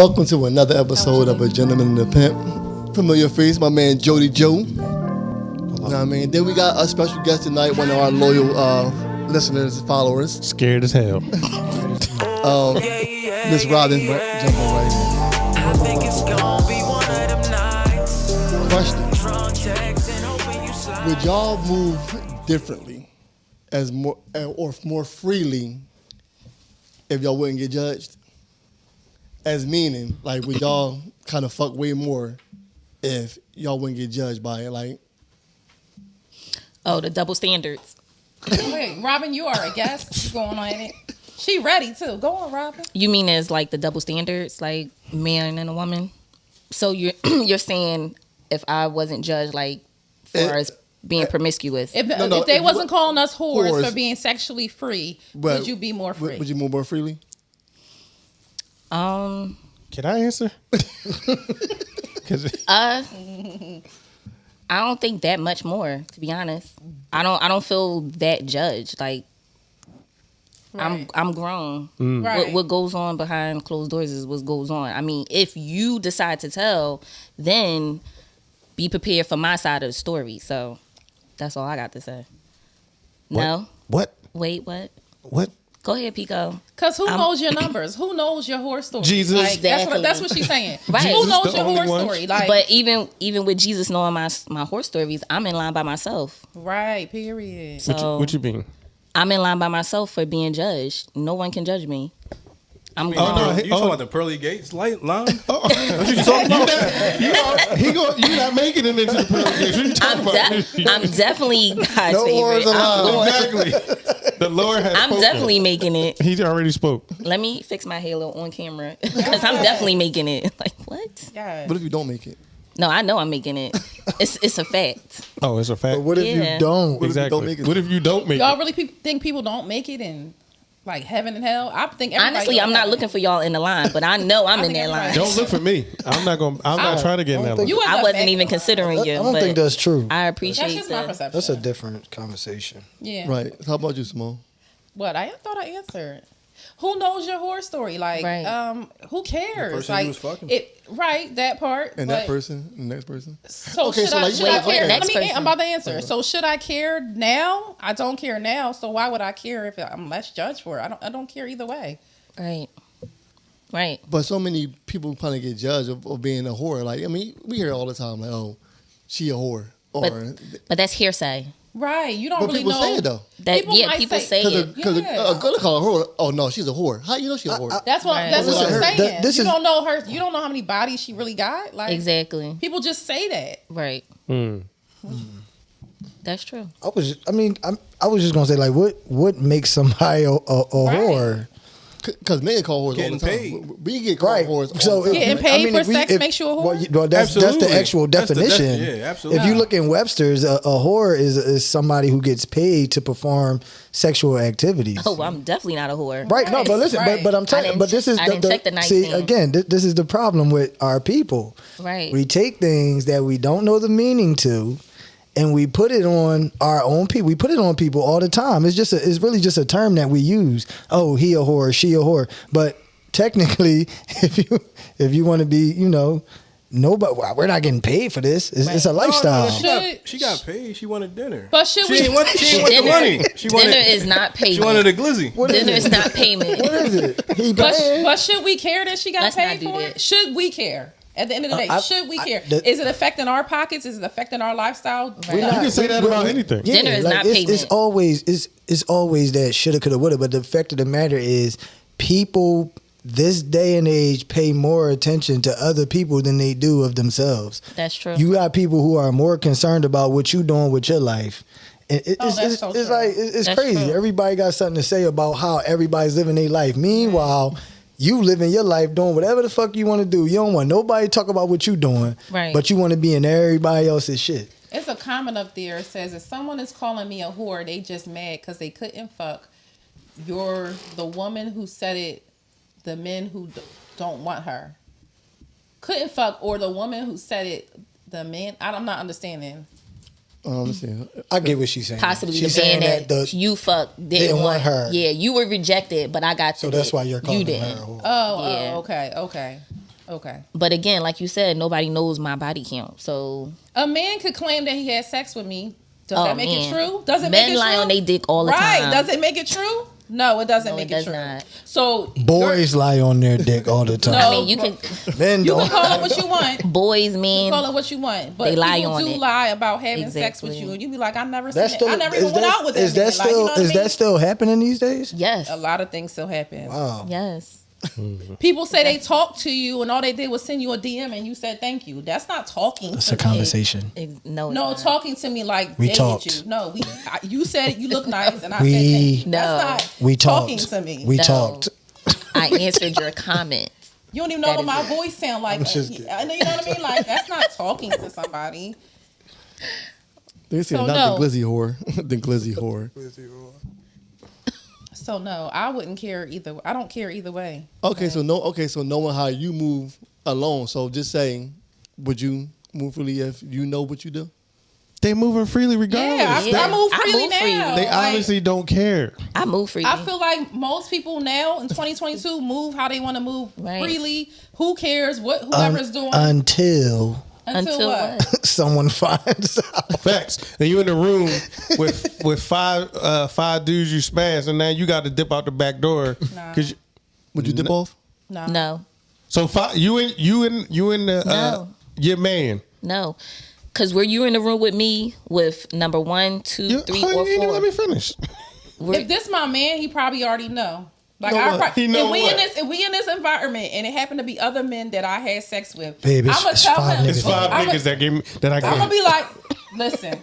Welcome to another episode of A Gentleman and a Pimp. Familiar face, my man Jody Joe. You know what I mean? Then we got a special guest tonight, one of our loyal listeners, followers. Scared as hell. Miss Robin, jumping right in. Question. Would y'all move differently as more or more freely if y'all wouldn't get judged? As meaning, like, would y'all kind of fuck way more if y'all wouldn't get judged by it? Like, oh, the double standards. Wait, Robin, you are a guest. Going on it. She ready too. Go on, Robin. You mean as like the double standards, like man and a woman? So you're you're saying if I wasn't judged like for as being promiscuous, If they wasn't calling us whores for being sexually free, would you be more free? Would you move more freely? Can I answer? I don't think that much more, to be honest. I don't feel that judged. Like Right. I'm grown. Right. What goes on behind closed doors is what goes on. I mean, if you decide to tell, then be prepared for my side of the story. So that's all I got to say. What? No. What? Wait, what? What? Go ahead, Pico. Because who knows your numbers? Who knows your horror story? Jesus. Like, Exactly. that's what she's saying. Right. Who Jesus knows the your only horror one. story? Like, But even with Jesus knowing my horror stories, I'm in line by myself. right, period. So What you mean? I'm in line by myself for being judged. No one can judge me. I'm Oh, grown. no, You talking about the pearly gates line? What you talking about? You're not making it into the presentation. What you talking about? I'm definitely God's No favorite. words allowed. Exactly. The Lord has I'm spoken. definitely making it. He already spoke. Let me fix my halo on camera because I'm definitely making it. Like what? Yeah. What if you don't make it? No, I know I'm making it. It's a fact. Oh, it's a fact. But what if Yeah. you don't? What if you Exactly. don't make it? What if you don't make Y'all it? really think people don't make it in like heaven and hell? I think everybody Honestly, I'm go not heaven. looking for y'all in the line, but I know I'm in think that line. everybody- Don't look for me. I'm not trying to get in that line. You end I up wasn't making even it. considering you. I don't but think that's true. I That's appreciate just my the. perception. That's a different conversation. Yeah. Right. How about you, Simone? What? I thought I answered. Who knows your horror story? Like, Right. who cares? person like, you was fucking. right, that part. And but, that person, the next person? So Okay, should so I, like, should wait, I care? wait. Next Let me. person. I'm about to answer. So should I care now? I don't care now. So why would I care if I'm less judged for it? I don't care either way. Right. But so many people probably get judged of being a whore. Like, I mean, we hear it all the time, like, oh, she a whore. Or, But that's hearsay. Right. You don't but really people know. say it, though. That People might people say- say it. Because Yeah. a girl call her whore, oh, no, she's a whore. How you know she's a whore? That's what. Right. That's what Listen, I'm her- saying. this You is- don't know her. You don't know how many bodies she really got. Like Exactly. people just say that. Right. That's true. I was just gonna say, like, what makes somebody a whore? Because men call whores Getting all the time. paid. We get called Right. whores all So the time. Getting paid for sex if- makes you a whore? Well, that's the Absolutely. actual That's the definition. yeah, absolutely. If you look in Webster's, a whore is somebody who gets paid to perform sexual activities. Oh, I'm definitely not a whore. Right, no, but listen, Right. but I'm I telling, didn't but this is I didn't check the see nightstand. again. This is the problem with our people. Right. We take things that we don't know the meaning to, and we put it on our own people. We put it on people all the time. It's really just a term that we use. Oh, he a whore, she a whore. But technically, if you want to be, nobody, we're not getting paid for this. It's a lifestyle. She got paid. She wanted dinner. But should She we? ain't want the Dinner- money. She wanted, Dinner is not she payment. wanted a glizzy. What is Dinner it? is not payment. What is it? He But, paying. but should we care that she got Let's not paid do for that. it? Should we care? At the end of the day, should we care? Is it affecting our pockets? Is it affecting our lifestyle? We're You not- can say that we're- about anything. Yeah, Dinner is not it's payment. it's always that shoulda, coulda, woulda. But the fact of the matter is, people this day and age pay more attention to other people than they do of themselves. That's true. You got people who are more concerned about what you doing with your life. And that's so it's true. like it's That's crazy. true. Everybody got something to say about how everybody's living their life. Meanwhile, you living your life doing whatever the fuck you want to do. You don't want nobody to talk about what you doing, Right. but you want to be in everybody else's shit. It's a comment up there. It says, if someone is calling me a whore, they just mad because they couldn't fuck. You're the woman who said it, the men who don't want her. Couldn't fuck, or the woman who said it, the man. I'm not understanding. Let's see. I get what she's saying. Possibly she's the man saying that you fucked didn't want her. Yeah, you were rejected, but I got So to that's it. why you're calling you her a didn't. whore. Oh, Yeah. okay. Okay. But again, like you said, nobody knows my body count. So A man could claim that he had sex with me. Does Oh, that make man. it true? Does it Men make it lie true? on they dick all the right. time. Does it make it true? No, it doesn't No, make it it does true. not. So Boys lie on their dick all the time. No. I mean, you can Men you don't. can call it what you want. boys, Call men. it what you want, but They lie people on do it. lie about having sex with Exactly. you, and you be like, "I never seen That's it. still. I never Is even went out with that, that is that man." Like, you still? know what I Is mean? that still happening these days? Yes. A lot of things still happen. Wow. Yes. People say they talked to you, and all they did was send you a DM, and you said thank you. That's not talking. It's to a me. conversation. No. No, it's not. talking to me like We dated talked. you. No, you said you look nice, and I We- said thank you. No. That's not We talking talked. to me. We No. talked. I answered your comment. You don't even know That what is my it. voice sound like. just kidding. I know, you know what I mean? Like, that's not talking to somebody. They say So not no. the glizzy whore, the glizzy whore. So no, I wouldn't care either. I don't care either way. Okay, so knowing how you move alone. So just saying, would you move freely if you know what you do? They moving freely regardless. Yeah, Yeah. I move I freely move now. freely. They Like, obviously don't care. I move freely. I feel like most people now in 2022 move how they want to move Right. freely. Who cares what whoever's doing Until Until what? someone finds out. Facts. And you in the room with five dudes you smashed, and now you got to dip out the back door. Nah. Cause Would you dip off? No. so you in the No. your man. No. Because were you in the room with me with number 1, 2, 3, Oh, or you ain't even 4? let me finish. If this my man, he probably already know. Like Know what? He know what? if we in this environment and it happened to be other men that I had sex with, Babe, it's- I'ma it's tell five him. niggas. It's 5 I'ma- niggas that gave me that I I'm gonna gave. be like, listen,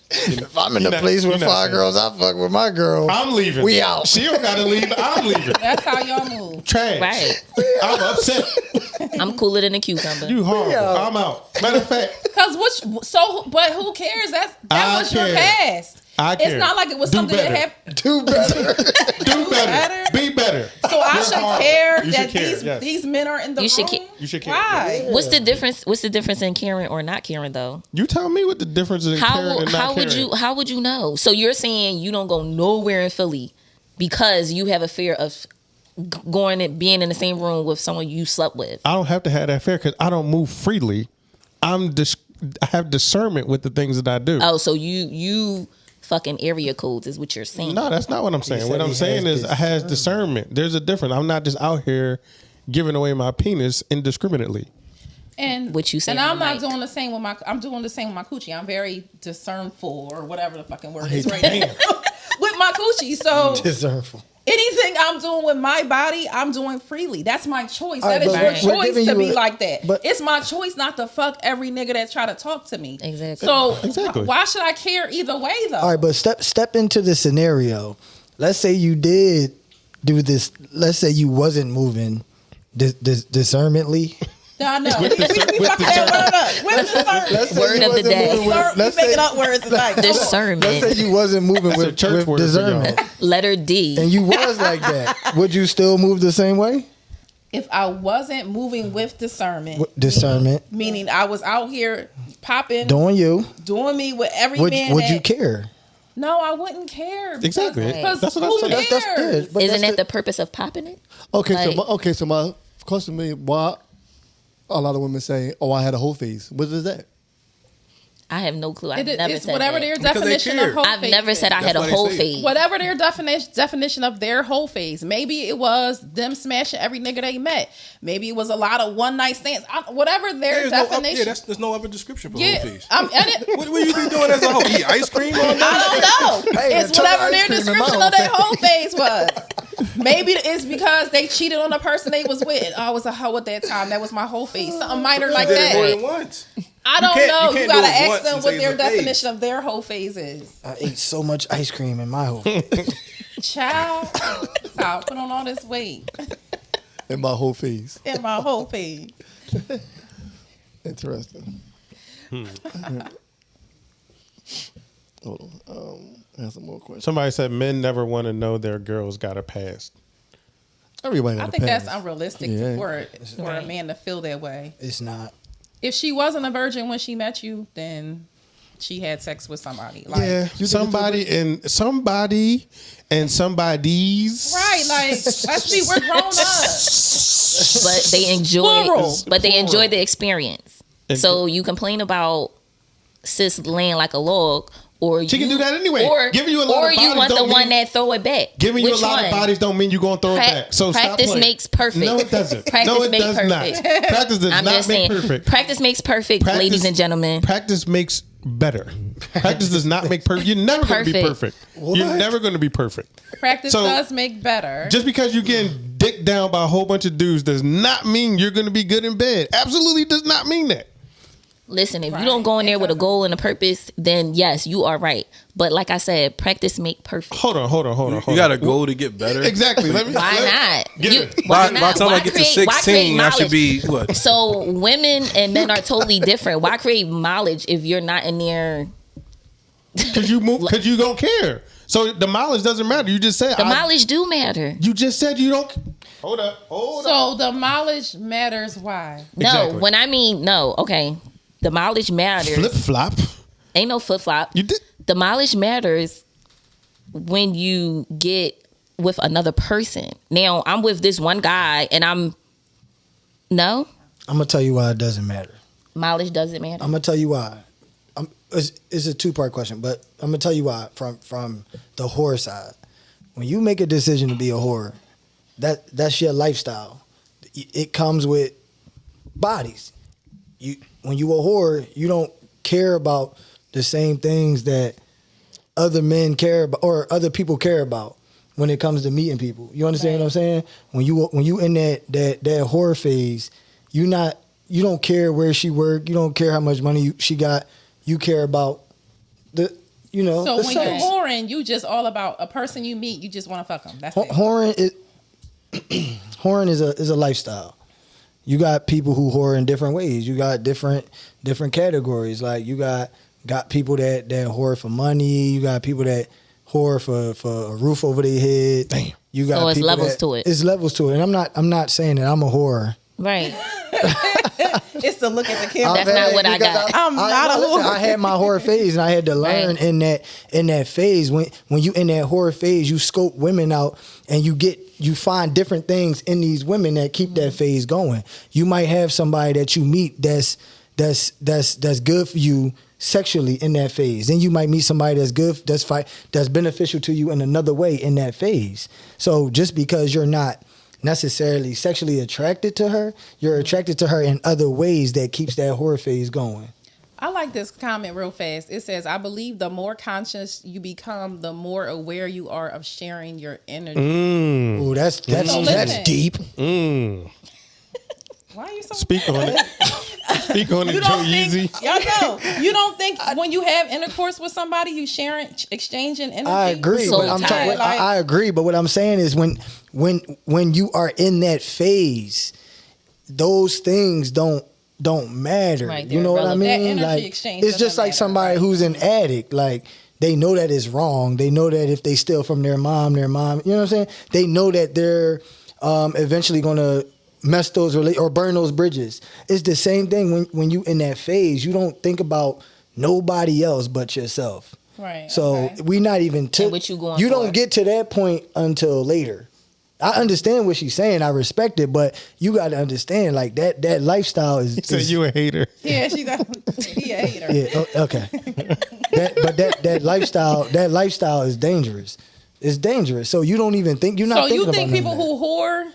If I'm in You're a not- place with you're not 5 saying. girls, I fuck with my girl. I'm leaving. We out. She don't gotta leave. I'm leaving. that's how y'all move. Trash. Right. I'm upset. I'm cooler than a cucumber. You horrible. out. I'm out. Matter of fact, But who cares? That I was your care. past. I It's care. not like it was Do something better. that happened. Do better. do better. better? Be better. So I You're should horrible. care You that should care, yes. these men are in the You should room. ca- You should care. Why? What's the difference? What's the difference in caring or not caring though? You tell me what the difference is in caring and not caring. how would you know? So you're saying you don't go nowhere in Philly because you have a fear of going and being in the same room with someone you slept with. I don't have to have that fear because I don't move freely. I have discernment with the things that I do. Oh, so you fucking area codes is what you're saying. No, that's not what I'm saying. said What I'm he saying has is I has discernment. There's a difference. I'm not just out here giving away my penis indiscriminately. And What you say And on I'm the not mic. doing the same with my. I'm doing the same with my coochie. I'm very discernful or whatever the fucking word hate is right now with my coochie. So Discernful. anything I'm doing with my body, I'm doing freely. That's my choice. All right, That is but your we're choice giving to you be a- like that. but- It's my choice not to fuck every nigga that try to talk to me. Exactly. So Exactly. why should I care either way though? All right, but step into the scenario. Let's say you did do this. Let's say you wasn't moving discernmently. No, I know. With We fucking discernment. that word up. With discernment. Let's say Word you of the wasn't day. moving with- Sir, we let's making say- up words tonight. Come on. Let's say Discernment. you wasn't moving That's a with, church with word for discernment, Letter D. and you was like that. Would you still move the same way? If I wasn't moving with discernment, Discernment, meaning I was out here popping, doing you. doing me with every Would man. would that, you care? No, I wouldn't care. Exactly. Because That's what I'm who saying. cares? That's good. But Isn't that's that the purpose of popping it? So my question to me, why a lot of women say, "Oh, I had a whole face." What is that? I have no clue. I've It- never it's said whatever that. their Because they definition care. of whole I've phase never is. said I had a That's why whole they say it. face. Whatever their definition of their whole phase. Maybe it was them smashing every nigga they met. Maybe it was a lot of one night stands. Whatever their definition. There's no other description for Yeah, whole face. and it, What you be doing as a whole? Eat ice cream all night? I don't know. Hey, It's turn whatever ice their cream in my description whole of their face. whole phase was. Maybe it's because they cheated on the person they was with. Oh, I was a hoe at that time. That was my whole face. Something minor like Did it more that. than once. I don't can't- know. you You can't do gotta it ask once them and what say their it's a phase. definition of their whole phase is. I ate so much ice cream in my whole. Child, I'll put on all this weight In my whole face. in my whole phase. Interesting. Hold on. I have some more questions. Somebody said men never want to know their girls got a past. Everybody I got a think that's past. unrealistic Yeah. for a man to feel that way. It's not. If she wasn't a virgin when she met you, then she had sex with somebody. Like, Yeah, somebody and somebody's. Right, like let's be, we're grown up. But they enjoy. Plural. But they enjoy the experience. So you complain about sis laying like a log, or She can do that anyway. Or, Giving you a lot or of you bodies want the don't one mean- that throw it back. Giving you a Which lot one? of bodies don't mean you're going to throw it back. So stop Practice playing. makes perfect. No, it doesn't. Practice no, it makes does perfect. not. Practice does I'm not just make saying, perfect. practice makes perfect, Practice- ladies and gentlemen. Practice makes better. Practice does not make perfect. You're never going to be Perfect. perfect. You're never going to be perfect. Practice So- does make better. Just because you're getting dicked down by a whole bunch of dudes does not mean you're going to be good in bed. Absolutely does not mean that. Listen, if you don't go in there with a goal and a purpose, then yes, you are right. But like I said, practice make perfect. Hold on. You got to go to get better. Exactly. Why not? Get You- it. why By not? the time Why I get to create- why create 16, I should knowledge? be what? So women and men are totally different. Why create mileage if you're not in there? Because you move. Because you don't care. So the mileage doesn't matter. You just said The mileage do matter. You just said you don't. Hold up. So the mileage matters. Why? No, Exactly. when I mean no, okay. The mileage matters. Flip flop. Ain't no flip flop. You did. The mileage matters when you get with another person. Now I'm with this one guy and I'm I'm gonna tell you why it doesn't matter. mileage doesn't matter. I'm gonna tell you why. It's a 2-part question, but I'm gonna tell you why from the whore side. When you make a decision to be a whore, that's your lifestyle. It comes with bodies. When you a whore, you don't care about the same things that other men care about or other people care about when it comes to meeting people. You understand what I'm saying? When you in that whore phase, you don't care where she worked. You don't care how much money she got. You care about So the when sex. you're whoring, you just all about a person you meet. You just want to fuck them. That's it. Whoring is a lifestyle. You got people who whore in different ways. You got different categories. Like you got people that whore for money. You got people that whore for a roof over their head. Damn. You got So it's people levels that- to it. It's levels to it. And I'm not saying that I'm a whore. Right. It's to look at the camera. That's not what I got. I'm not a listen, whore. I had my horror phase, and I had to learn Right. in that phase. When you in that horror phase, you scope women out, and you find different things in these women that keep that phase going. You might have somebody that you meet that's good for you sexually in that phase. Then you might meet somebody that's good, that's beneficial to you in another way in that phase. So just because you're not necessarily sexually attracted to her, you're attracted to her in other ways that keeps that horror phase going. I like this comment real fast. It says, I believe the more conscious you become, the more aware you are of sharing your energy. Oh, that's listen. deep. Why are you so... Speak on it. Speak on it, You Joe don't think, Yeezy. y'all know, you don't think when you have intercourse with somebody, you sharing, exchanging energy? I agree. So But tired. I agree. But what I'm saying is when you are in that phase, those things don't matter. Right, You they're know what I irrelevant. mean? That energy Like exchange it's just doesn't like matter, somebody right. who's an addict. Like they know that it's wrong. They know that if they steal from their mom, you know what I'm saying? They know that they're eventually gonna mess those or burn those bridges. It's the same thing when you in that phase. You don't think about nobody else but yourself. Right. So okay. we not even And what you going you for. don't get to that point until later. I understand what she's saying. I respect it, but you got to understand like that lifestyle is. He said you a hater. Yeah, he a hater. Yeah. Okay. that lifestyle is dangerous. It's dangerous. So you don't even think you're not. So thinking you about think none people of that. who whore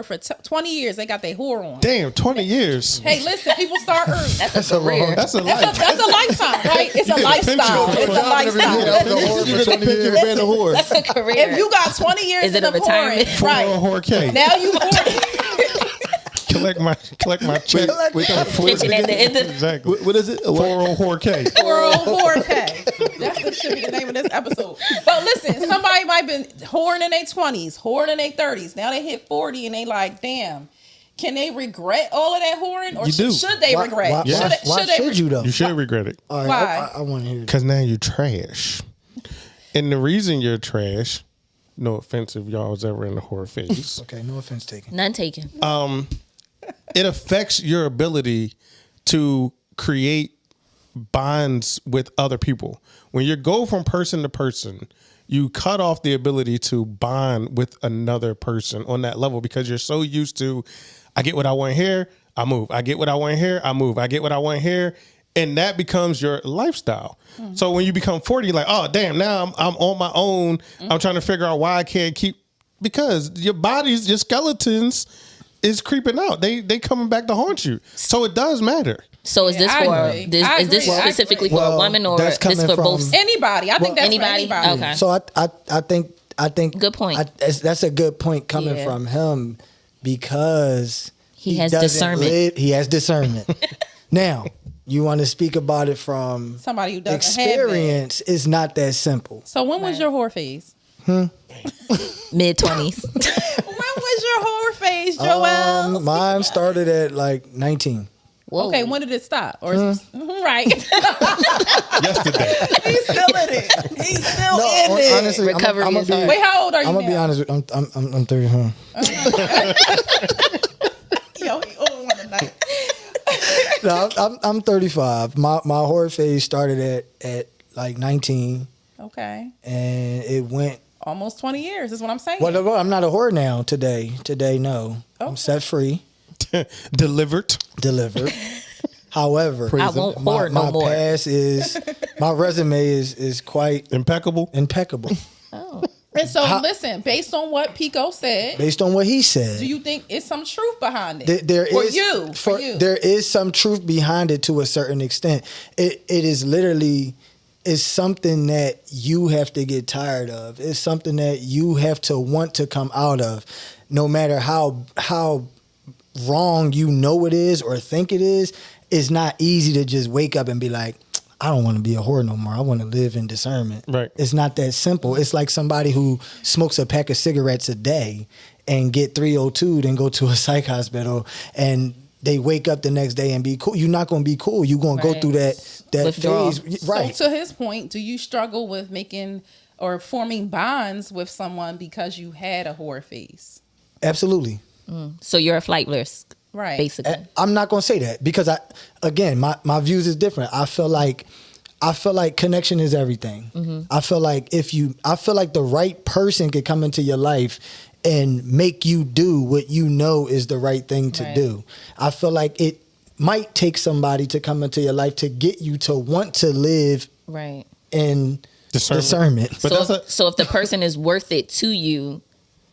for 20 years, they got their whore on. Damn, 20 years. Hey, listen, people start early. That's a career. That's a life. That's a lifetime, right? It's a get a lifestyle. pension. It's a lifestyle. You get a pension for being a whore. That's a career. If you got 20 years Is it in a the retirement? pouring, For right? whore K. Now you 40. Collect my check. Wait, Pension at the end of Exactly. what is it? A what? 40 whore K. World whore K. That's what should be the name of this episode. But listen, somebody might been whoring in their 20s, whoring in their 30s. Now they hit 40 and they like, damn. Can they regret all of that whoring, or You do. should they regret? Why Should should you though? You should regret it. All right, Why? I want to hear. Because now you're trash. And the reason you're trash, no offense if y'all was ever in the whore phase, Okay, no offense taken. none taken. it affects your ability to create bonds with other people. When you go from person to person, you cut off the ability to bond with another person on that level because you're so used to, I get what I want here, I move. I get what I want here, I move. I get what I want here. And that becomes your lifestyle. Mm-hmm. So when you become 40, you're like, oh, damn, now I'm on my own. Mm-hmm. I'm trying to figure out why I can't keep, because your bodies, your skeletons is creeping out. They coming back to haunt you. So it does matter. So is this is this specifically for a woman or this for both? Anybody. I think that's anybody. For anybody. Okay. So I think good point. That's a good point coming from him because he has discernment. He has discernment. Now, you want to speak about it from somebody who doesn't experience. Have that. It's not that simple. So when was your whore phase? Mid-20s. When was your whore phase, Joel? Mine started at like 19. Whoa. Okay, when did it stop? Or is right? Yesterday. He's still in it. He's still in it. Honestly, recovery is hard. Wait, how old are you? I'm gonna be honest. I'm 30. Yo, he old one tonight. No, I'm 35. My whore phase started at like 19. Okay. And it went almost 20 years. Is what I'm saying. Well, I'm not a whore now. Today, no. Okay. I'm set free. Delivered. However, I won't whore no more. My resume is quite impeccable. Oh. And so, listen, based on what Pico said, based on what he said, do you think it's some truth behind it? For you. There is some truth behind it to a certain extent. It is literally is something that you have to get tired of. It's something that you have to want to come out of, no matter how wrong you know it is or think it is. It's not easy to just wake up and be like, I don't want to be a whore no more. I want to live in discernment. Right. It's not that simple. It's like somebody who smokes a pack of cigarettes a day and get 302'd and go to a psych hospital and they wake up the next day and be cool. You're not going to be cool. You're going to go through that phase. Right. So to his point, do you struggle with making or forming bonds with someone because you had a whore phase? Absolutely. So you're a flight risk. Right. Basically. I'm not going to say that because my views is different. I feel like connection is everything. Mm-hmm. I feel like the right person could come into your life and make you do what you know is the right thing to do. I feel like it might take somebody to come into your life to get you to want to live in discernment. So if the person is worth it to you,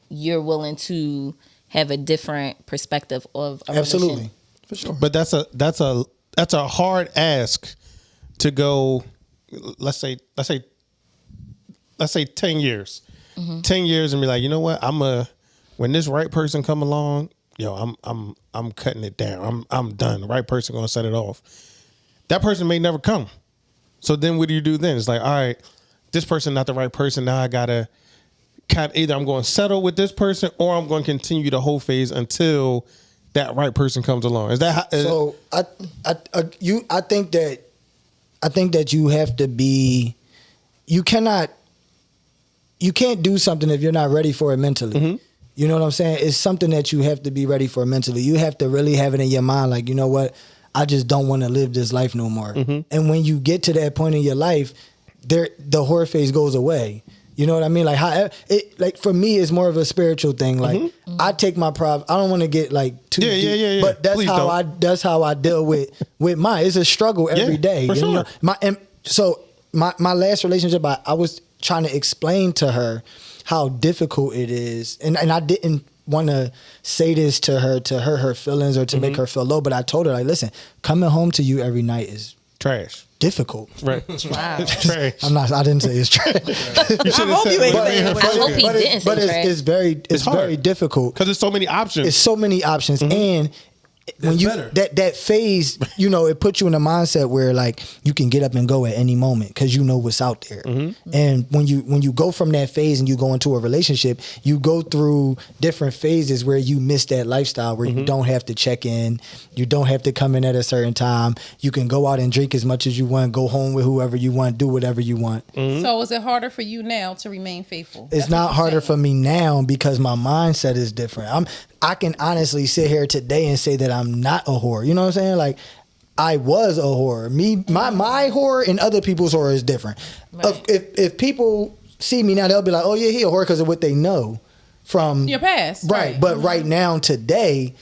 you're willing to have a different perspective of a absolutely, for sure. But that's a hard ask to go. Let's say 10 years, 10 years, and be like, you know what? When this right person come along, I'm cutting it down. I'm done. The right person gonna set it off. That person may never come. So then what do you do then? It's like, all right, this person not the right person. Now I gotta either I'm going to settle with this person or I'm going to continue the whole phase until that right person comes along. Is that how, so? I think that you have to be. You can't do something if you're not ready for it mentally. Mm-hmm. You know what I'm saying? It's something that you have to be ready for mentally. You have to really have it in your mind, like, you know what? I just don't want to live this life no more. Mm-hmm. And when you get to that point in your life, the whore phase goes away. You know what I mean? Like for me, it's more of a spiritual thing. Like I take my pride. I don't want to get like too deep. Yeah. But that's how I deal with mine. It's a struggle every day. For sure. My last relationship, I was trying to explain to her how difficult it is, and I didn't want to say this to hurt her feelings or to make her feel low. But I told her, like, listen, coming home to you every night is trash. Difficult. Right. Wow. It's trash. I didn't say it's trash. I hope he didn't say trash. It's very difficult. Because there's so many options. It's so many options. Mm-hmm. And when you that phase, it puts you in a mindset where like you can get up and go at any moment because you know what's out there. Mm-hmm. And when you go from that phase and you go into a relationship, you go through different phases where you miss that lifestyle where you don't have to check in, you don't have to come in at a certain time. You can go out and drink as much as you want, go home with whoever you want, do whatever you want. Mm-hmm. So is it harder for you now to remain faithful? It's not harder for me now because my mindset is different. I can honestly sit here today and say that I'm not a whore. You know what I'm saying? Like, I was a whore. My whore and other people's whore is different. Right. If people see me now, they'll be like, oh yeah, he a whore because of what they know from Your past. Right. But right now, today,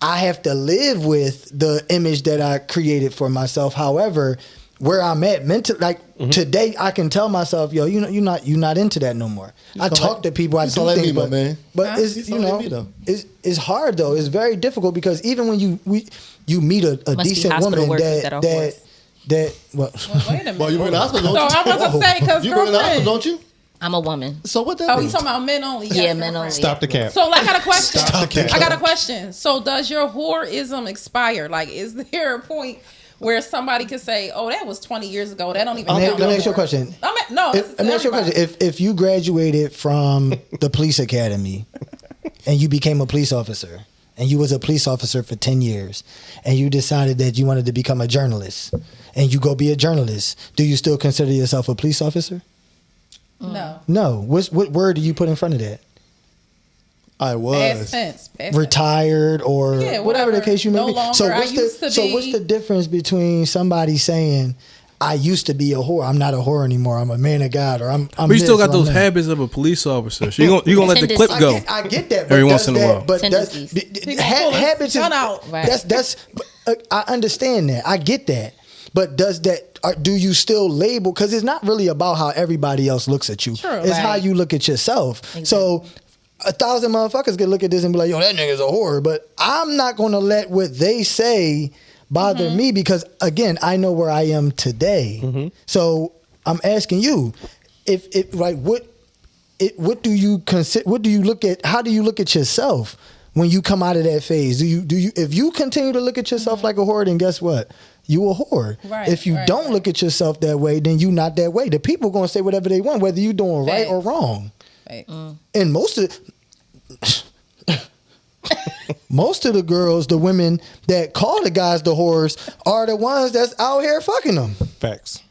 I have to live with the image that I created for myself. However, where I'm at mentally, like today, I can tell myself, yo, you're not into that no more. I talk to people, I do like things, me, my man. but it's like me, though. it's hard though. It's very difficult because even when you meet a Must be decent hospital woman workers that are whores. that well, Wait a minute. Well, you work in the hospital, So don't you? I was gonna say because You work in the hospital, girlfriend. don't you? I'm a woman. So what that Oh, mean? you talking about men only? Yes, Yeah, men girlfriend. only. Stop the cap. So I got a question. Stop the cap. I got a question. So does your whoreism expire? Like, is there a point where somebody could say, "Oh, that was 20 years ago. That don't even let count." me no ask you a more." question. No, this is Let me ask you a everybody. question. If you graduated from the police academy and you became a police officer and you was a police officer for 10 years and you decided that you wanted to become a journalist and you go be a journalist, do you still consider yourself a police officer? No. No. What word do you put in front of that? I Past was. tense. Past tense. Retired or Yeah, whatever the whatever. case you may No be. longer. So I what's used to what's be. the difference between somebody saying I used to be a whore, I'm not a whore anymore, I'm a man of God, or I'm But you still this, got or I'm those that. habits of a police officer. So you gonna let the clip Tendencies. go. I get that. But Every once does in a that- while. But that's, Tendencies. He gonna pull his habits is gun out. Right. that's. I understand that. I get that. But does that? Do you still label? Because it's not really about how everybody else looks at you. True. It's how Right. you look at yourself. So 1,000 motherfuckers can look at this and be like, "Yo, that nigga's a whore." But I'm not gonna let what they say bother me because again, I know where I am today. So I'm asking you, if like what do you consider? What do you look at? How do you look at yourself when you come out of that phase? Do you if you continue to look at yourself like a whore, then guess what? You a whore. Right, If you right, don't right. look at yourself that way, then you not that way. The people gonna say whatever they want, whether you doing right or Facts. wrong. Right. And most of the girls, the women that call the guys the whores, are the ones that's out here fucking them. Facts.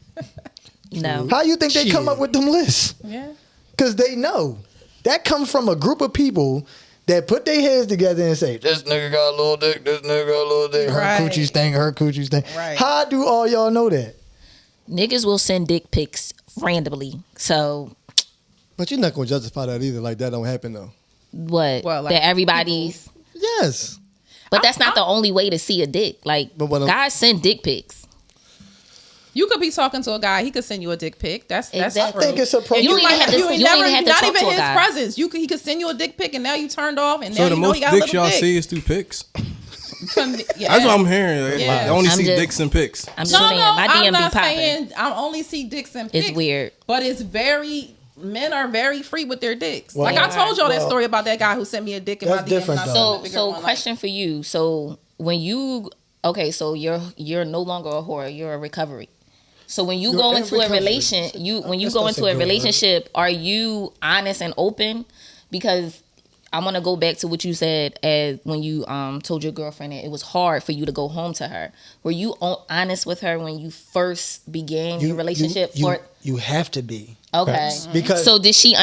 No. How you think they come up with them lists? Yeah. Because they know that comes from a group of people that put their heads together and say, this nigga got a little dick, this nigga got a little dick, her Right. coochie stink, her coochie stink. Right. How do all y'all know that? Niggas will send dick pics randomly. So But you're not gonna justify that either. Like that don't happen though. what? Well, like, that everybody's. Yes. But that's not the only way to see a dick. Like But what I'm- guys send dick pics. You could be talking to a guy. He could send you a dick pic. That's Exactly. I think it's a You don't even have to. You You ain't don't never, even have to not talk even to a his guy. presence. He could send you a dick pic and now you turned off and So now the you know most he got a dicks little y'all dick. see is through pics. Yeah. That's what I'm hearing. Like, Yeah. I only I'm see just- dicks and pics. I'm just No, saying, no, my I'm DM not be popping. saying I only see dicks and pics. It's weird. But it's very, men are very free with their dicks. Well, like I told y'all that well, story about that guy who sent me a dick in my that's DM. different, and I though. sent him a So, bigger so one, like- question for you. So when you so you're no longer a whore. You're a recovery. So when you You're go in into a recovery. when you That's go not into so a good, right? relationship, are you honest and open? Because I want to go back to what you said as when you told your girlfriend that it was hard for you to go home to her. Were you honest with her when you first began your relationship? You have to be. Okay. Because- so did she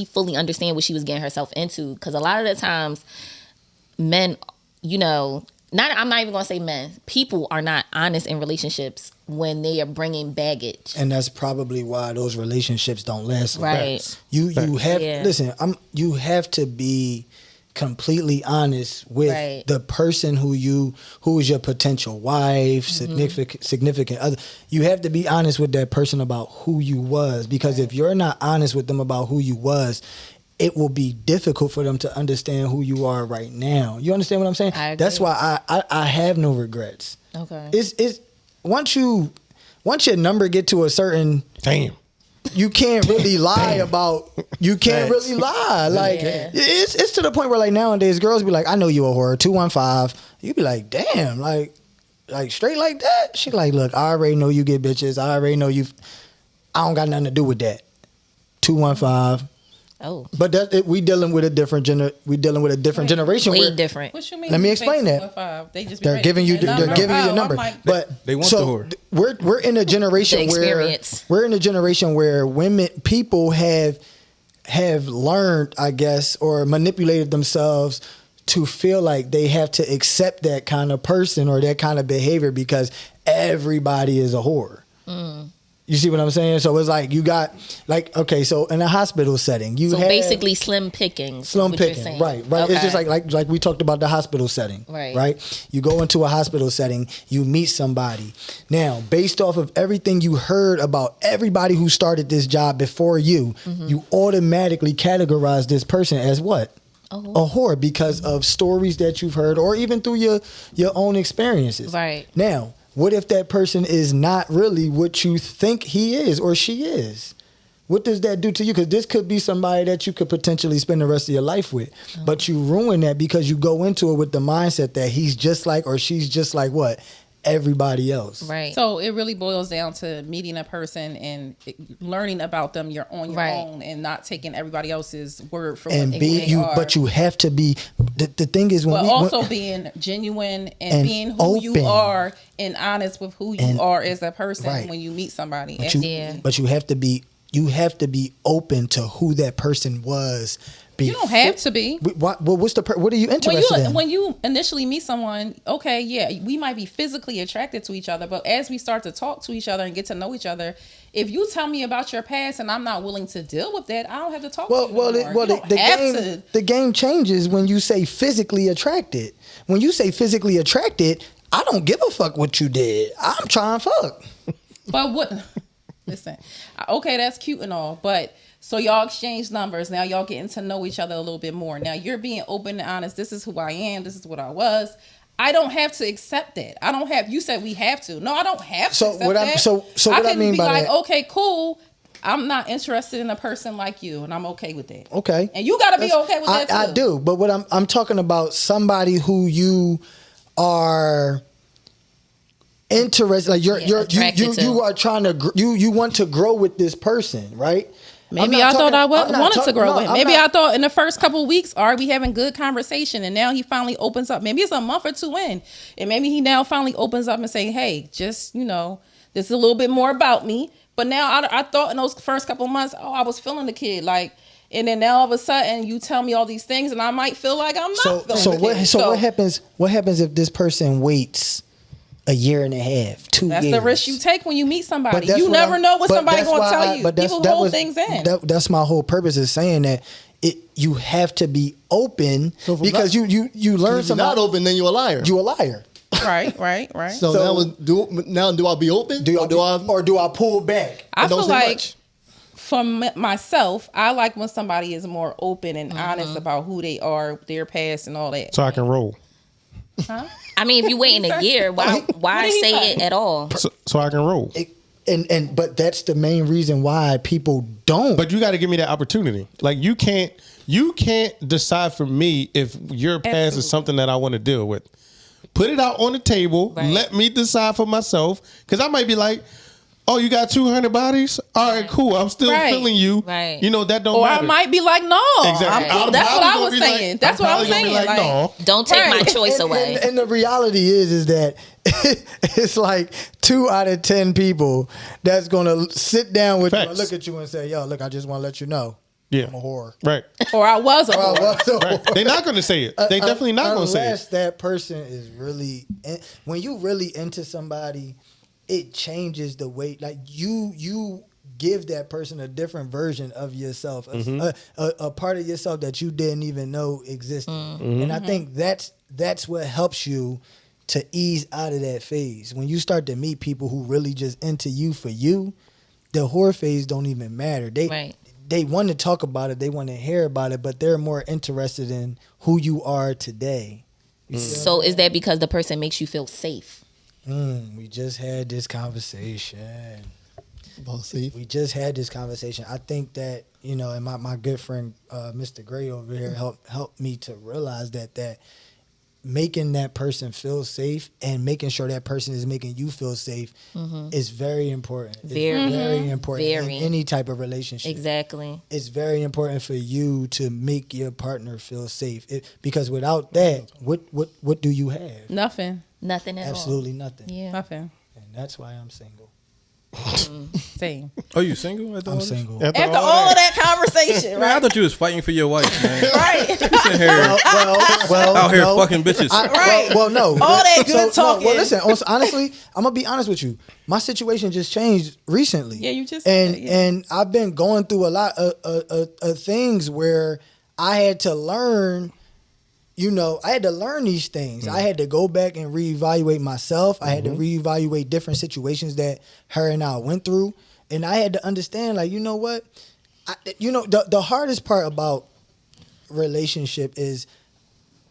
fully understand what she was getting herself into? Because a lot of the times, men, I'm not even gonna say men. People are not honest in relationships when they are bringing baggage. And that's probably why those relationships don't last. Right. You have Yeah. listen. You have to be completely honest with Right. the person who is your potential wife, significant other. You have to be honest with that person about who you was, because if you're not honest with them about who you was, it will be difficult for them to understand who you are right now. You understand what I'm saying? I agree. That's why I have no regrets. Okay. It's once your number get to a certain, Damn. you can't really lie about. You can't Facts. really lie. Like Yeah. it's to the point where like nowadays girls be like, I know you a whore. 215. You be like, damn, like straight like that. She like, look, I already know you get bitches. I already know you. I don't got nothing to do with that. 215. Oh, But we dealing with a different generation. way where different. What you mean? Let me you explain say that. 215? They just be They're ready giving to you get a they're number. giving you the Oh, number. I'm like, But They want so the whore. We're in a generation The where experience. we're in a generation where people have learned, I guess, or manipulated themselves to feel like they have to accept that kind of person or that kind of behavior because everybody is a whore. You see what I'm saying? So it's like you got like, okay, so in a hospital setting, you So have basically slim pickings. slim what you're picking, saying. right? Okay. It's just like we talked about the hospital setting, Right. Right? You go into a hospital setting, you meet somebody. Now, based off of everything you heard about everybody who started this job before you, you automatically categorize this person as what? A whore because of stories that you've heard or even through your own experiences. Right. Now, what if that person is not really what you think he is or she is? What does that do to you? Because this could be somebody that you could potentially spend the rest of your life with. But you ruin that because you go into it with the mindset that he's just like or she's just like what? Everybody else. Right. So it really boils down to meeting a person and learning about them on your Right. own and not taking everybody else's word for And what be they you, are. but you have to be. The thing is when But we also when, being genuine and and being who you open. are and honest with who you And- are as a person right. when you meet somebody. but you, Yeah. but you have to be. You have to be open to who that person was. You don't have to be. What are you interested in? When you initially meet someone, okay, yeah, we might be physically attracted to each other, but as we start to talk to each other and get to know each other, if you tell me about your past and I'm not willing to deal with that, I don't have to talk to you anymore. You don't have to. The game changes when you say physically attracted. When you say physically attracted, I don't give a fuck what you did. I'm trying to fuck. But what? Listen, okay, that's cute and all, but so y'all exchange numbers. Now y'all getting to know each other a little bit more. Now you're being open and honest. This is who I am. This is what I was. I don't have to accept that. I don't have. You said we have to. No, I don't have to. So accept what I- that. so what I can mean be by like, that- okay, cool. I'm not interested in a person like you, and I'm okay with that. Okay. And you got to be okay with that too. I do, but what I'm talking about somebody who you are interested, like attracted to. you are trying to you want to grow with this person, right? Maybe I thought I wanted to grow with him. Maybe I thought in the first couple of weeks, are we having good conversation? And now he finally opens up. Maybe it's a month or two in. And maybe he now finally opens up and say, hey, just, this is a little bit more about me. But now I thought in those first couple of months, I was feeling the kid. Like, and then now all of a sudden you tell me all these things and I might feel like I'm not feeling the kid. So what happens if this person waits a year and a half, 2 years? That's the risk you take when you meet somebody. That's You what never know what but somebody's that's going to why tell you. but People that hold was- things in. That's my whole purpose is saying that you have to be open So from because that- you learn If you're something. not open, then you're a liar. You a liar. Right. So now do I be open? Or do I pull back? I don't feel say like much? for myself, I like when somebody is more open and honest about who they are, their past, and all that. So I can roll. Huh? I mean, if you waiting a year, why What did he say say? it at all? So I can roll. But that's the main reason why people don't. But you got to give me that opportunity. Like you can't decide for me if your past Absolutely. is something that I want to deal with. Put it out on the table. Right. Let me decide for myself. Because I might be like, oh, you got 200 bodies? All right, cool. I'm still Right. feeling you. Right. that don't Or matter. I might be like, no. Exactly. I'm cool. I'm That's what probably I gonna was be like- saying. That's I'm what I was probably gonna saying. be like, no. Don't take my Right. choice away. And the reality is that it's like 2 out of 10 people that's gonna sit down with you and Facts. look at you and say, "Yo, look, I just want to let you know, Yeah. I'm a whore." Right. Or I was a whore. Right. They're not going to say it. They definitely not going to say it. Unless that person is really, when you really into somebody, it changes the way. Like you give that person a different version of yourself, a part of yourself that you didn't even know existed. And I think that's what helps you to ease out of that phase. When you start to meet people who really just into you for you, the whore phase don't even matter. Right. They want to talk about it, they want to hear about it, but they're more interested in who you are today. So is that because the person makes you feel safe? We just had this conversation. See? We just had this conversation. I think that, and my good friend Mr. Gray over here helped me to realize that making that person feel safe and making sure that person is making you feel safe is very important. It's very important Very. in any type of relationship. Exactly. It's very important for you to make your partner feel safe. Because without that, what do you have? Nothing. Nothing at Absolutely nothing. all. Yeah. Nothing. And that's why I'm single. Same. Are you single? I'm single. After After all all that. of that conversation, Man, I right? thought you was fighting for your wife, man. Right. You sitting here Well, out here no. fucking bitches. Right. Well, no. All that good talking. Well, listen. Honestly, I'm gonna be honest with you. My situation just changed recently. Yeah, you just and said that, yeah. and I've been going through a lot of things where I had to learn. You know, I had to learn these things. I had to go back and reevaluate myself. I had to reevaluate different situations that her and I went through, and I had to understand, like, you know what, the hardest part about relationship is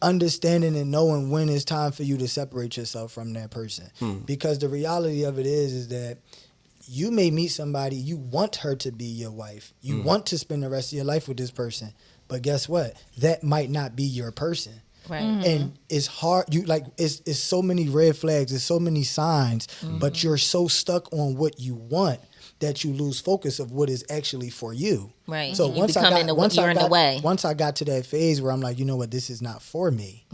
understanding and knowing when it's time for you to separate yourself from that person. Because the reality of it is that you may meet somebody, you want her to be your wife. You want to spend the rest of your life with this person. But guess what? That might not be your person. Right. And it's hard. It's so many red flags. There's so many signs. But you're so stuck on what you want that you lose focus of what is actually for you. Right. So You once become in the way. Once I got to that phase where I'm like, you know what, this is not for me.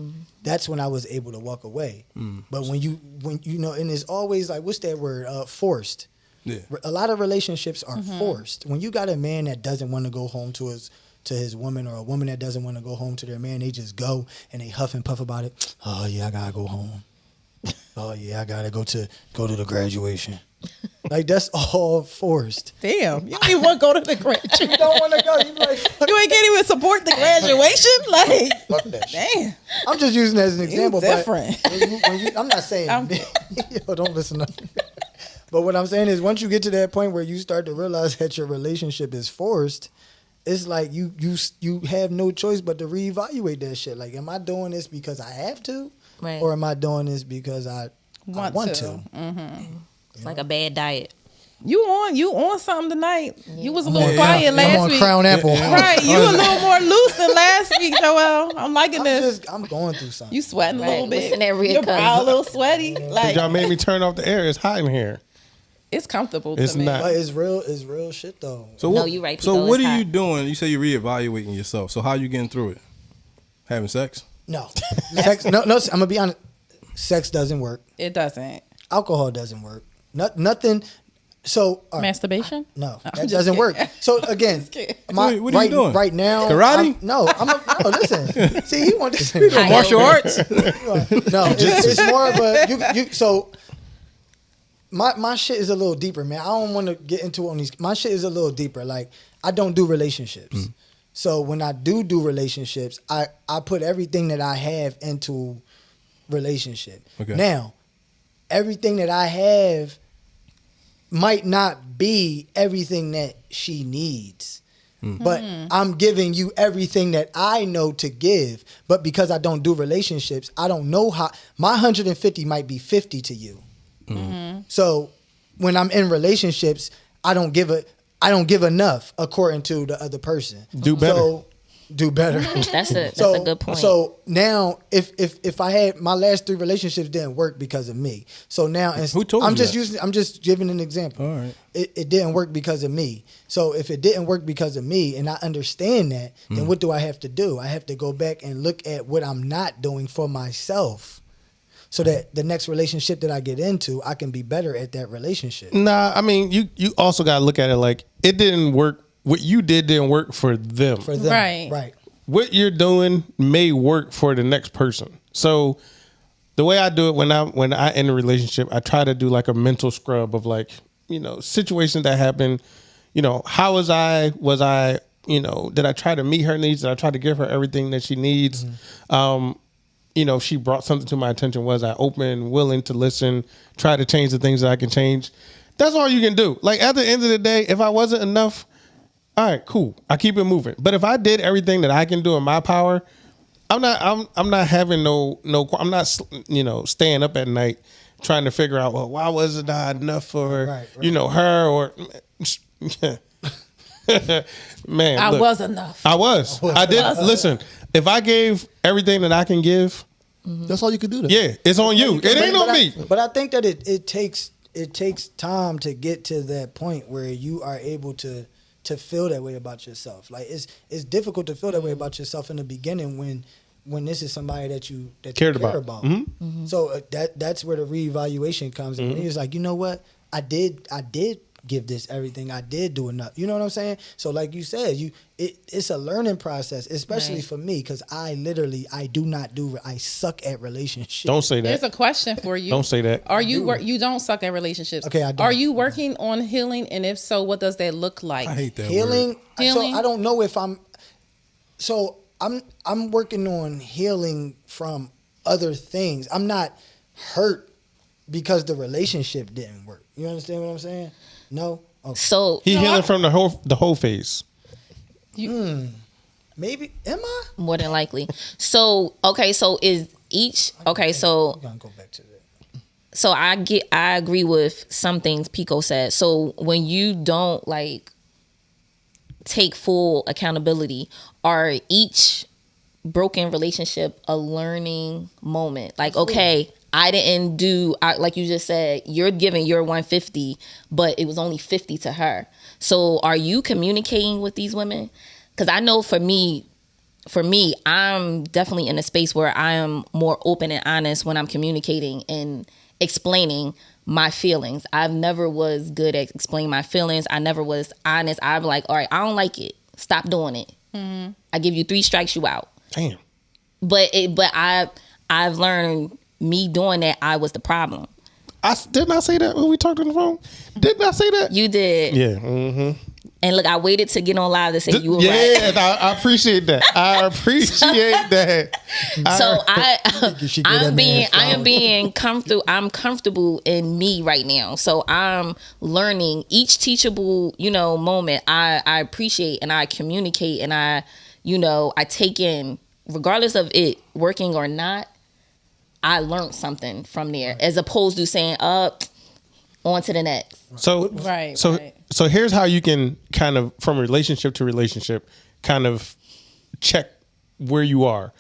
That's when I was able to walk away. But when you know, and it's always like, what's that word? Forced. Yeah. A lot of relationships are forced. When you got a man that doesn't want to go home to his woman, or a woman that doesn't want to go home to their man, they just go and they huff and puff about it. Oh yeah, I gotta go home. Oh yeah, I gotta go to the graduation. Like, that's all forced. Damn, you don't even want to go to the graduation. You don't want to go. You like, You ain't can't even support the graduation. Like, fuck that shit. damn. I'm just using it as an example. different. But I'm not saying. Yo, don't listen to me. But what I'm saying is, once you get to that point where you start to realize that your relationship is forced, it's like you have no choice but to reevaluate that shit. Like, am I doing this because I have to, Right. or am I doing this because I want to? It's like a bad diet. You on something tonight. You was a little quiet I'm last on week. Crown Apple. Right, you a little more loose than last week, Joel. I'm liking this. I'm going through something. You sweating a Right, little bit. listen that red Your cup. brow a little sweaty. Like, Y'all made me turn off the air. It's hot in here. it's comfortable It's to me. not. But it's real shit though. So No, what, you right, So Pico, what it's are you hot. doing? You say you're reevaluating yourself. So how you getting through it? Having sex? No, sex. No. I'm gonna be honest. Sex doesn't work. It doesn't. Alcohol doesn't work. Nothing. So all right. Masturbation? No, I'm that just doesn't work. kidding. So again, kidding. What are you doing? Right now, Karate? no, listen. See, he wants to. High Martial over. arts? No, it's more of a you. So my shit is a little deeper, man. I don't want to get into it on these. My shit is a little deeper. Like, I don't do relationships. So when I do relationships, I put everything that I have into relationship. Okay. Now, everything that I have might not be everything that she needs. But I'm giving you everything that I know to give. But because I don't do relationships, I don't know how. My 150 might be 50 to you. So when I'm in relationships, I don't give enough according to the other person. Do better. So do better. That's a good point. So now, if I had my last 3 relationships didn't work because of me. So now, Who told I'm you just that? I'm just giving an example. All right. It didn't work because of me. So if it didn't work because of me, and I understand that, then what do I have to do? I have to go back and look at what I'm not doing for myself, so that the next relationship that I get into, I can be better at that relationship. Nah, I mean, you also got to look at it like it didn't work. What you did didn't work for them. For them, Right. right. What you're doing may work for the next person. So the way I do it when I end a relationship, I try to do like a mental scrub of, like, situations that happen. How was I, did I try to meet her needs? Did I try to give her everything that she needs? If she brought something to my attention, was I open, willing to listen, try to change the things that I can change? That's all you can do. Like, at the end of the day, if I wasn't enough, all right, cool, I keep it moving. But if I did everything that I can do in my power, I'm not having I'm not staying up at night trying to figure out, well, why wasn't I enough for her, or man, I look, was enough. I did. Listen, if I gave everything that I can give, That's all you could do. yeah, it's on you. It ain't on me. But I think that it takes time to get to that point where you are able to feel that way about yourself. Like, it's difficult to feel that way about yourself in the beginning when this is somebody that you Cared care about. about. So that's where the reevaluation comes in. It's like, you know what? I did give this everything. I did do enough. You know what I'm saying? So like you said, it's a learning process, especially Right. for me, because I suck at relationships. Don't say that. Here's a question for you. Don't say that. Are you you don't suck at relationships? Okay, I don't. Are you working on healing? And if so, what does that look like? I hate that Healing. word. Healing? So I don't know if I'm. So I'm working on healing from other things. I'm not hurt because the relationship didn't work. You understand what I'm saying? No. Okay. So He healing from the whole phase. Maybe am I? more than likely. So okay, so is each okay, so We're gonna go back to that. so I agree with some things Pico said. So when you don't like take full accountability, are each broken relationship a learning moment? Like, okay, I didn't do like you just said, you're giving your 150, but it was only 50 to her. So are you communicating with these women? Because I know for me, I'm definitely in a space where I am more open and honest when I'm communicating and explaining my feelings. I've never was good at explaining my feelings. I never was honest. I'm like, all right, I don't like it. Stop doing it. I give you 3 strikes, you out. Damn. But I've learned me doing that, I was the problem. Didn't I say that when we talked on the phone? Didn't I say that? You did. Yeah. Mm-hmm. And look, I waited to get on live to say you were right. Yeah, I appreciate that. I appreciate that. So I am being comfortable. I'm comfortable in me right now. So I'm learning each teachable, moment. I appreciate and I communicate and I take in, regardless of it working or not. I learned something from there, as opposed to saying, on to the next. So Right. So here's how you can kind of, from relationship to relationship, kind of check where you are.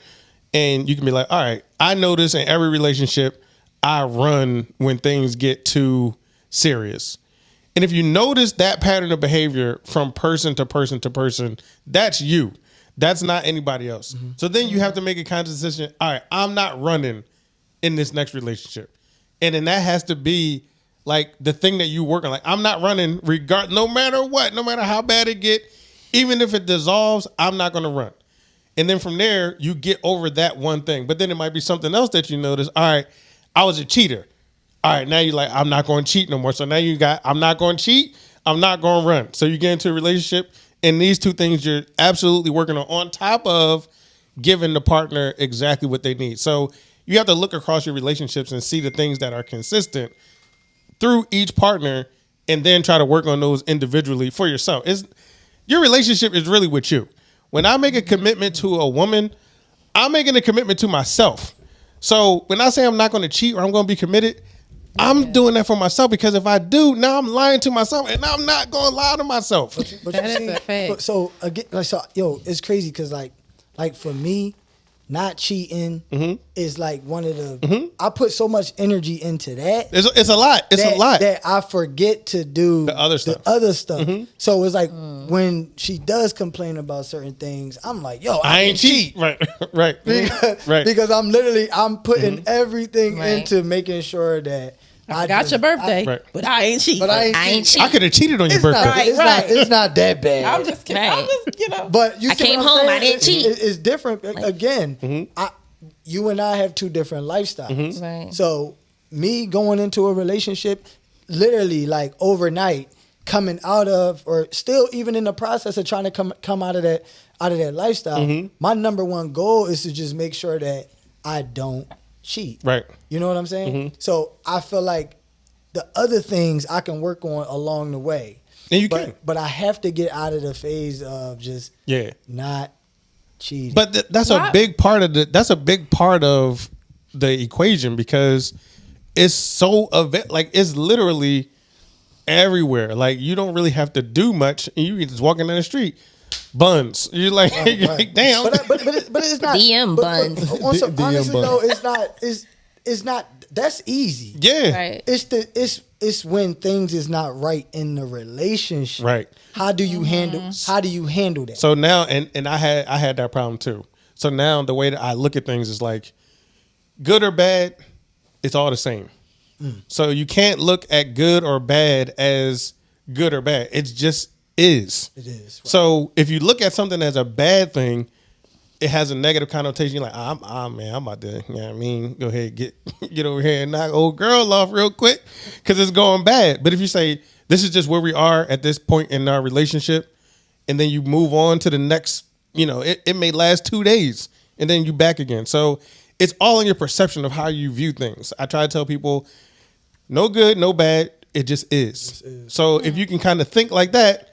And you can be like, all right, I notice in every relationship, I run when things get too serious. And if you notice that pattern of behavior from person to person to person, that's you. That's not anybody else. Mm-hmm. So then you have to make a conscious decision. All right, I'm not running in this next relationship. And then that has to be like the thing that you work on. Like, I'm not running no matter what, no matter how bad it get, even if it dissolves, I'm not going to run. And then from there, you get over that one thing. But then it might be something else that you notice. All right, I was a cheater. All right, now you're like, I'm not going to cheat no more. So now you got, I'm not going to cheat. I'm not going to run. So you get into a relationship, and these two things you're absolutely working on top of giving the partner exactly what they need. So you have to look across your relationships and see the things that are consistent through each partner, and then try to work on those individually for yourself. Your relationship is really with you. When I make a commitment to a woman, I'm making a commitment to myself. So when I say I'm not going to cheat or I'm going to be committed, I'm doing that for myself, because if I do, now I'm lying to myself, and I'm not going to lie to myself. But That you is see, a fact. So again, it's crazy because like for me, not cheating is like one of the. I put so much energy into that. It's a lot. It's a lot. That I forget to do The other stuff. So it's like when she does complain about certain things, I'm like, yo, I ain't cheat. Right. Right. Right. Because I'm putting everything Right. into making sure that I got your birthday, Right. but I ain't cheating. But I ain't cheat. I could have cheated on your birthday. It's not that bad. I'm just kidding. Right. I'm just, But you I see came what I'm home, saying? I didn't cheat. It's different. Again, you and I have two different lifestyles. Right. So me going into a relationship, literally like overnight, coming out of, or still even in the process of trying to come out of that lifestyle, my number one goal is to just make sure that I don't cheat. Right. You know what I'm saying? So I feel like the other things I can work on along the way. And you can. But I have to get out of the phase of just not cheating. But that's a big part of the equation, because it's so it's literally everywhere. Like, you don't really have to do much. You can just walking down the street, buns. You're like, you're like, damn. But it's not DM buns. Honestly though, it's not. That's easy. Yeah. Right. It's when things is not right in the relationship. Right. How do you handle that? So now, and I had that problem too. So now the way that I look at things is like, good or bad, it's all the same. So you can't look at good or bad as good or bad. It just is. It is. Right. So if you look at something as a bad thing, it has a negative connotation. You're like, I'm about to, you know what I mean, go ahead, get over here and knock old girl off real quick because it's going bad. But if you say, this is just where we are at this point in our relationship, and then you move on to the next, it may last 2 days, and then you back again. So it's all in your perception of how you view things. I try to tell people, no good, no bad, it just is. So if you can kind of think like that,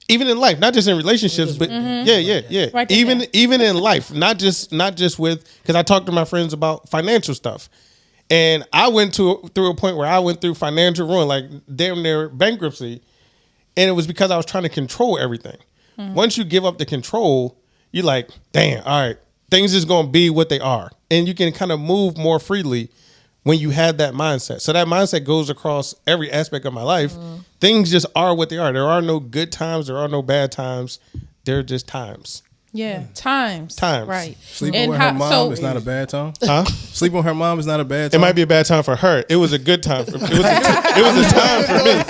even in life, not just in relationships, but yeah. Right Even in life, not just with, because I talk to my friends about financial stuff, and I went through a point where I went through financial ruin, like damn near bankruptcy, and it was because I was trying to control everything. Once you give up the control, you're like, damn, all right, things is gonna be what they are, and you can kind of move more freely when you have that mindset. So that mindset goes across every aspect of my life. Things just are what they are. There are no good times. There are no bad times. They're just times. Yeah, times. Right. Sleeping with her mom is not a bad time? Huh? Sleeping with her mom is not a bad time? It might be a bad time for her. It was a good time. It was a time for me.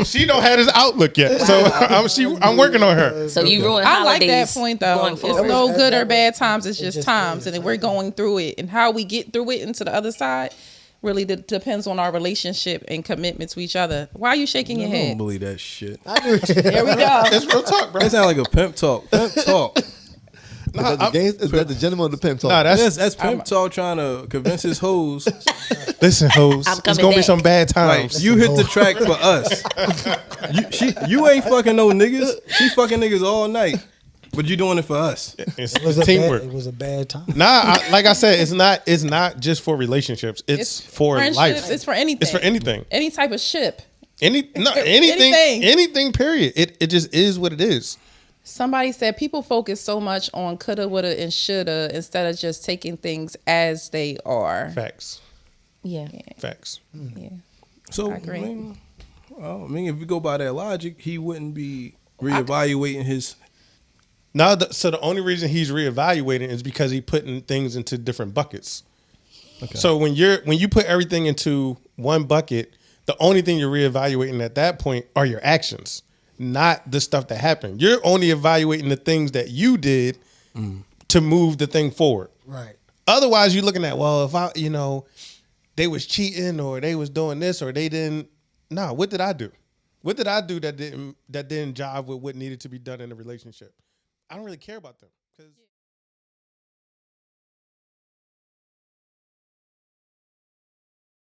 She don't have this outlook yet. So I'm working on her. So you ruin I like holidays. that point though. going It's forward. no good or bad times. It's just times, and then we're going through it, and how we get through it into the other side really depends on our relationship and commitment to each other. Why are you shaking your I don't head? believe that shit. There we go. It's real talk, bro. That sounds like a pimp talk. Pimp talk. Is that the gentleman of the pimp talk? Nah, That's pimp talk trying to convince his hoes. listen, hoes. I'm It's coming gonna be back. some bad Like, times. you hit the track for us. You ain't fucking no niggas. She fucking niggas all night. But you doing it for us. It's It was teamwork. it was a bad time. Like I said, it's not just for relationships. It's for friendships, life. it's for anything. It's for anything. Any type of ship. Anything. Anything. Anything. Period. It just is what it is. Somebody said people focus so much on coulda, woulda, and shoulda instead of just taking things as they are. Facts. Yeah. Facts. Yeah. So, I agree. I mean, if we go by that logic, he wouldn't be reevaluating his. So the only reason he's reevaluating is because he's putting things into different buckets. Okay. So when you put everything into one bucket, the only thing you're reevaluating at that point are your actions, not the stuff that happened. You're only evaluating the things that you did to move the thing forward. Right. Otherwise, Otherwise, you're looking at, well, if they was cheating or they was doing this or they didn't. No, what did I do? What did I do that didn't jive with what needed to be done in a relationship? I don't really care about them because.